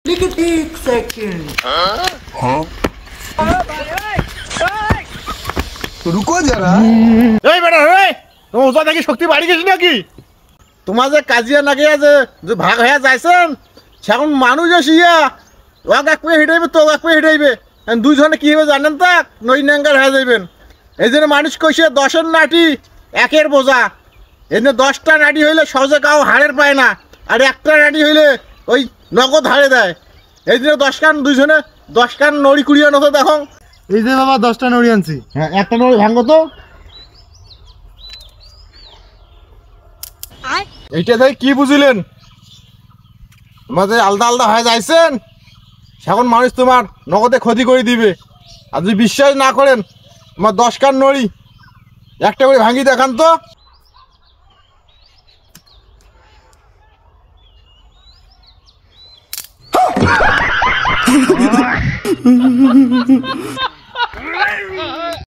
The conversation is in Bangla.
एक सेकंड रुको जरा এই বেটা এই তোমার ওজা নাকি শক্তি বাড়ি গেছে নাকি তোমার যে কাজিয়া নাকি যে ভাগ হয়ে যাইছেন সেখন মানুষ আসিয়া ওয়াক এক পেয়ে হেঁটাইবে তো এক পেয়ে হেঁটাইবে দুইজনে কি হবে জানেন তা নই নাঙ্গার হয়ে যাইবেন এই জন্য মানুষ কইছে 10-এর নাটি 1-এর বোঝা এই জন্য 10টা নাটি হইলে সহজে কাউ হাড়ের পায় না আর একটা নাটি হইলে ওই নগদ হাড়ে দেয় এই জন্য 10 কান দুইজনে 10 কান নড়ি কুড়িয়ে নতো দেখো এই যে বাবা 10টা নড়ি আনছি হ্যাঁ একটা নড়ি ভাঙো তো এইটা তাই কি বুঝিলেন তোমাদের আলাদা আলাদা হয়ে যাইছেন এখন মানুষ তোমার নগদে ক্ষতি করে দিবে আর যদি বিশ্বাস না করেন তোমার 10 কান নড়ি একটা করে ভাঙি দেখান তো